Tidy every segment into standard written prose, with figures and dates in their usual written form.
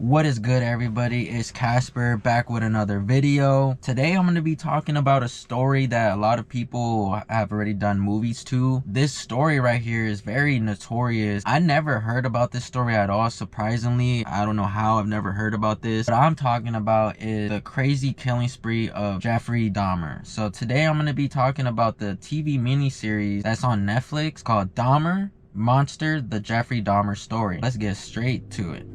What is good, everybody? It's Casper back with another video. Today I'm going to be talking about a story that a lot of people have already done movies to. This story right here is very notorious. I never heard about this story at all, surprisingly. I don't know how I've never heard about this. What I'm talking about is the crazy killing spree of Jeffery Dahmer. So today I'm going to be talking about the TV miniseries that's on Netflix called Dahmer Monster, the Jeffery Dahmer story. Let's get straight to it.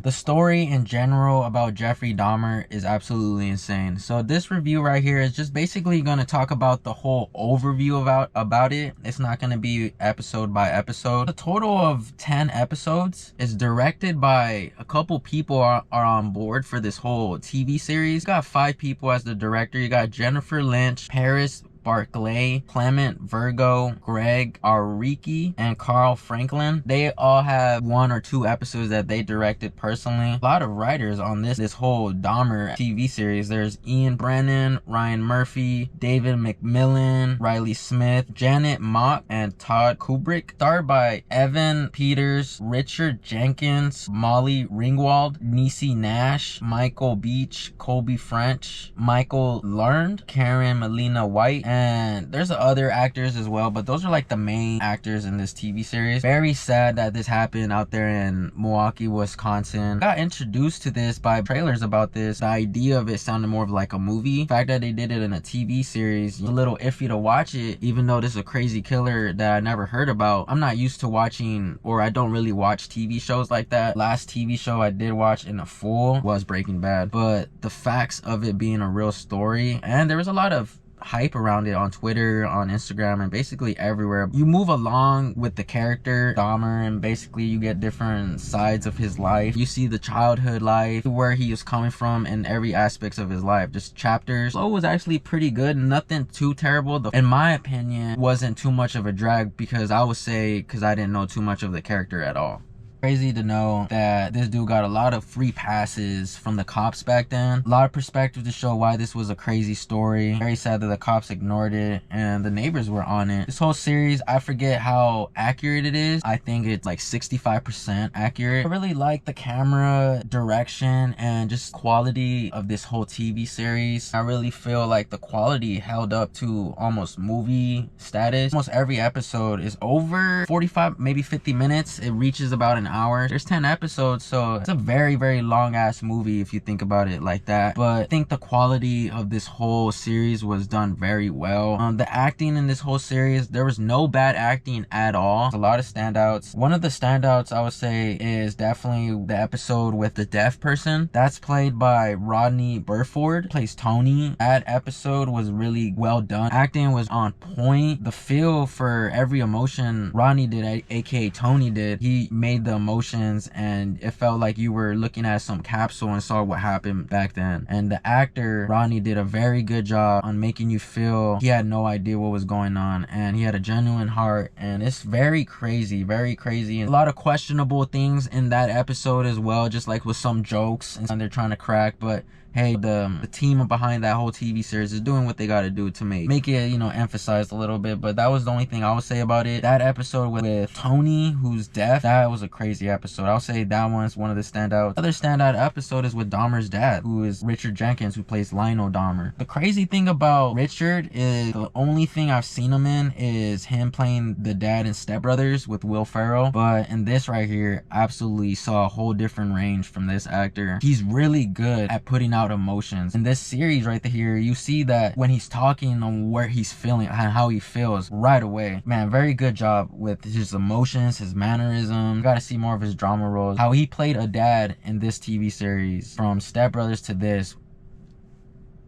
The story in general about Jeffery Dahmer is absolutely insane. So this review right here is just basically going to talk about the whole overview about it. It's not going to be episode by episode. A total of 10 episodes. Is directed by a couple people are on board for this whole TV series. You got 5 people as the director. You got Jennifer Lynch, Paris, Barclay, Clement, Virgo, Gregg, Araki, and Carl Franklin. They all have 1 or 2 episodes that they directed personally. A lot of writers on this whole Dahmer TV series. There's Ian Brennan, Ryan Murphy, David McMillan, Riley Smith, Janet Mock, and Todd Kubrick. Starred by Evan Peters, Richard Jenkins, Molly Ringwald, Niecy Nash, Michael Beach, Colby French, Michael Learned, Karen Melina White, and there's other actors as well, but those are like the main actors in this TV series. Very sad that this happened out there in Milwaukee, Wisconsin. Got introduced to this by trailers about this. The idea of it sounded more of like a movie. The fact that they did it in a TV series, a little iffy to watch it, even though this is a crazy killer that I never heard about. I'm not used to watching, or I don't really watch TV shows like that. Last TV show I did watch in a full was Breaking Bad, but the facts of it being a real story, and there was a lot of hype around it on Twitter, on Instagram, and basically everywhere. You move along with the character Dahmer, and basically you get different sides of his life. You see the childhood life, where he is coming from, in every aspects of his life. Just chapters. Flow was actually pretty good, nothing too terrible. In my opinion, wasn't too much of a drag, because I would say, because I didn't know too much of the character at all. Crazy to know that this dude got a lot of free passes from the cops back then. A lot of perspective to show why this was a crazy story. Very sad that the cops ignored it and the neighbors were on it. This whole series, I forget how accurate it is. I think it's like 65% accurate. I really like the camera direction and just quality of this whole TV series. I really feel like the quality held up to almost movie status. Almost every episode is over 45, maybe 50 minutes. It reaches about an hour. There's 10 episodes, so it's a very, very long ass movie if you think about it like that. But I think the quality of this whole series was done very well. The acting in this whole series, there was no bad acting at all. A lot of standouts. One of the standouts I would say is definitely the episode with the deaf person. That's played by Rodney Burford, plays Tony. That episode was really well done. Acting was on point. The feel for every emotion Rodney did, aka Tony did, he made the emotions, and it felt like you were looking at some capsule and saw what happened back then. And the actor Rodney did a very good job on making you feel he had no idea what was going on, and he had a genuine heart. And it's very crazy, very crazy. And a lot of questionable things in that episode as well, just like with some jokes and they're trying to crack. But hey, the team behind that whole TV series is doing what they got to do to make it, you know, emphasized a little bit. But that was the only thing I would say about it. That episode with Tony, who's deaf, that was a crazy episode. I'll say that one's one of the standouts. Other standout episode is with Dahmer's dad, who is Richard Jenkins, who plays Lionel Dahmer. The crazy thing about Richard is the only thing I've seen him in is him playing the dad in Step Brothers with Will Ferrell. But in this right here, absolutely saw a whole different range from this actor. He's really good at putting out emotions. In this series right here, you see that when he's talking on where he's feeling and how he feels right away. Man, very good job with his emotions, his mannerisms. Gotta see more of his drama roles. How he played a dad in this TV series, from Step Brothers to this,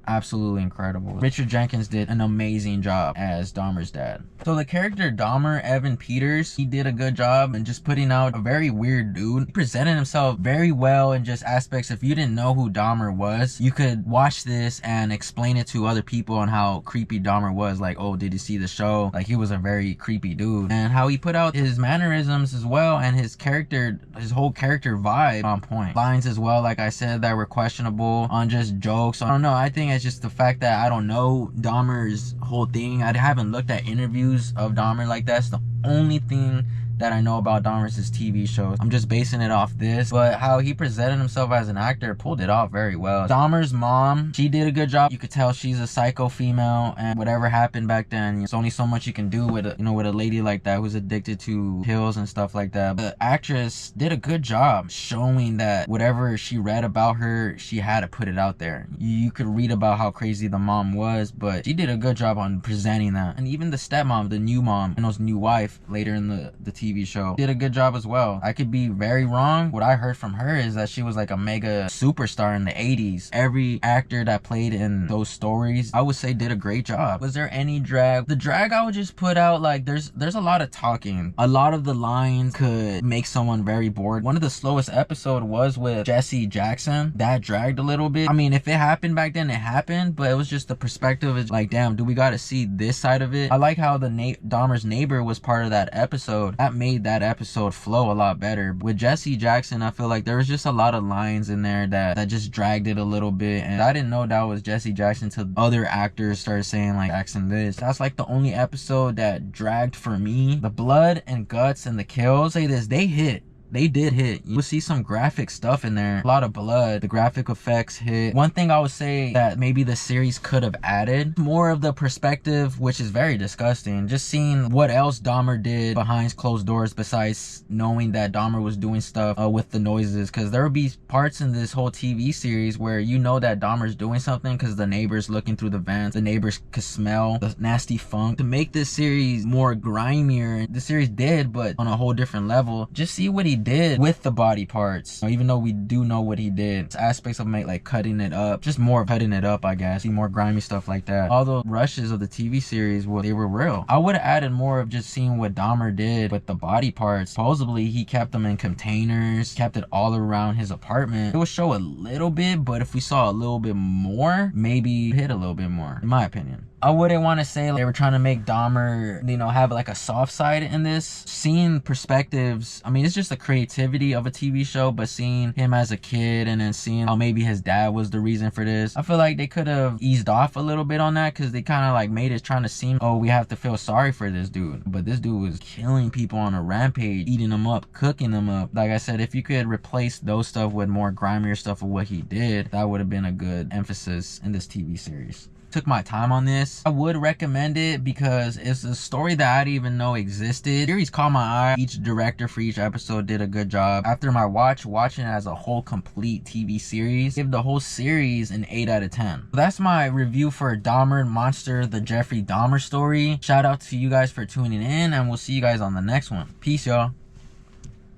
absolutely incredible. Richard Jenkins did an amazing job as Dahmer's dad. So the character Dahmer, Evan Peters, he did a good job in just putting out a very weird dude. He presented himself very well in just aspects. If you didn't know who Dahmer was, you could watch this and explain it to other people on how creepy Dahmer was. Like, oh, did you see the show? Like, he was a very creepy dude. And how he put out his mannerisms as well, and his character, his whole character vibe on point. Lines as well, like I said, that were questionable on just jokes. I don't know, I think it's just the fact that I don't know Dahmer's whole thing. I haven't looked at interviews of Dahmer like that. It's the only thing that I know about Dahmer's TV shows. I'm just basing it off this, but how he presented himself as an actor pulled it off very well. Dahmer's mom, she did a good job. You could tell she's a psycho female, and whatever happened back then, there's only so much you can do with with a lady like that who's addicted to pills and stuff like that. The actress did a good job showing that whatever she read about her, she had to put it out there. You could read about how crazy the mom was, but she did a good job on presenting that. And even the stepmom, the new mom, and his new wife later in the TV show, did a good job as well. I could be very wrong. What I heard from her is that she was like a mega superstar in the 80s. Every actor that played in those stories, I would say, did a great job. Was there any drag? The drag, I would just put out, like, there's a lot of talking. A lot of the lines could make someone very bored. One of the slowest episode was with Jesse Jackson. That dragged a little bit. I mean, if it happened back then, it happened, but it was just the perspective is like, damn, do we got to see this side of it? I like how the Dahmer's neighbor was part of that episode. That made that episode flow a lot better. With Jesse Jackson, I feel like there was just a lot of lines in there that just dragged it a little bit, and I didn't know that was Jesse Jackson till other actors started saying like Jackson this. That's like the only episode that dragged for me. The blood and guts and the kills, say this, they hit. They did hit. You will see some graphic stuff in there. A lot of blood. The graphic effects hit. One thing I would say that maybe the series could have added more of the perspective, which is very disgusting. Just seeing what else Dahmer did behind closed doors besides knowing that Dahmer was doing stuff with the noises. Because there would be parts in this whole TV series where you know that Dahmer's doing something because the neighbors looking through the vents. The neighbors could smell the nasty funk. To make this series more grimier, the series did, but on a whole different level. Just see what he did with the body parts, even though we do know what he did. It's aspects of like cutting it up, just more cutting it up, I guess. See more grimy stuff like that. All the rushes of the TV series, well, they were real. I would have added more of just seeing what Dahmer did with the body parts. Supposedly he kept them in containers, kept it all around his apartment. It would show a little bit, but if we saw a little bit more, maybe hit a little bit more, in my opinion. I wouldn't want to say they were trying to make Dahmer, have like a soft side in this. Seeing perspectives, I mean, it's just the creativity of a TV show, but seeing him as a kid and then seeing how maybe his dad was the reason for this, I feel like they could have eased off a little bit on that, because they kind of like made it trying to seem, oh, we have to feel sorry for this dude. But this dude was killing people on a rampage, eating them up, cooking them up. Like I said, if you could replace those stuff with more grimier stuff of what he did, that would have been a good emphasis in this TV series. Took my time on this. I would recommend it because it's a story that I didn't even know existed. The series caught my eye. Each director for each episode did a good job. After my watching it as a whole complete TV series, give the whole series an 8 out of 10. So that's my review for Dahmer Monster, the Jeffrey Dahmer story. Shout out to you guys for tuning in, and we'll see you guys on the next one. Peace, y'all.